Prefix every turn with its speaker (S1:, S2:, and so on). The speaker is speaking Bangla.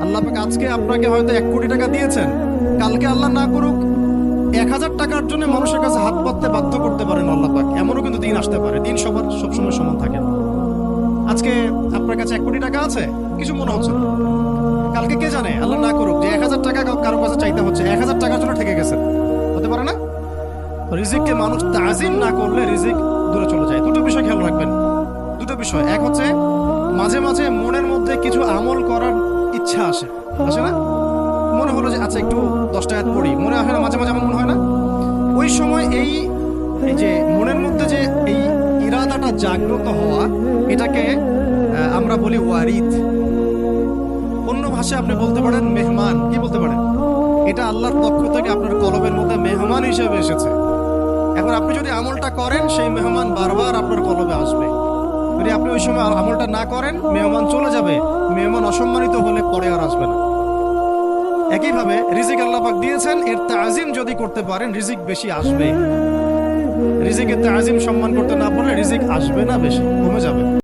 S1: আল্লাহ পাক আজকে আপনাকে হয়তো 1 কোটি টাকা দিয়েছেন, কালকে আল্লাহ না করুক 1000 টাকার জন্য মানুষের কাছে হাত পাততে বাধ্য করতে পারেন আল্লাহ পাক। এমনও কিন্তু দিন আসতে পারে, দিন সবার সবসময় সমান থাকে না। আজকে আপনার কাছে 1 কোটি টাকা আছে, কিছু মনে হচ্ছে না। কালকে কে জানে, আল্লাহ না করুক যে 1000 টাকা কারো কাছে চাইতে হচ্ছে, 1000 টাকার জন্য ঠেকে গেছেন, হতে পারে না? রিজিককে মানুষ তাজিম না করলে রিজিক দূরে চলে যায়। দুটো বিষয় খেয়াল রাখবেন, দুটো বিষয়। এক হচ্ছে মাঝে মাঝে মনের মধ্যে কিছু আমল করার ইচ্ছা আসে না? মনে হলো যে আচ্ছা একটু 10টা আয়াত পড়ি, মনে হয় না মাঝে মাঝে এমন মনে হয় না? ওই সময় এই যে মনের মধ্যে যে এই ইরাদাটা জাগ্রত হওয়া, এটাকে আমরা বলি ওয়ারিদ। অন্য ভাষায় আপনি বলতে পারেন মেহমান। কি বলতে পারেন? এটা আল্লাহর পক্ষ থেকে আপনার কলবের মধ্যে মেহমান হিসেবে এসেছে। এখন আপনি যদি আমলটা করেন, সেই মেহমান বারবার আপনার কলবে আসবে। যদি আপনি ওই সময় আমলটা না করেন, মেহমান চলে যাবে, মেহমান অসম্মানিত হলে পরে আর আসবে না। একইভাবে রিজিক আল্লাহ পাক দিয়েছেন, এর তাজিম যদি করতে পারেন রিজিক বেশি আসবে। রিজিকের তাজিম সম্মান করতে না পারলে রিজিক আসবে না, বেশি কমে যাবে।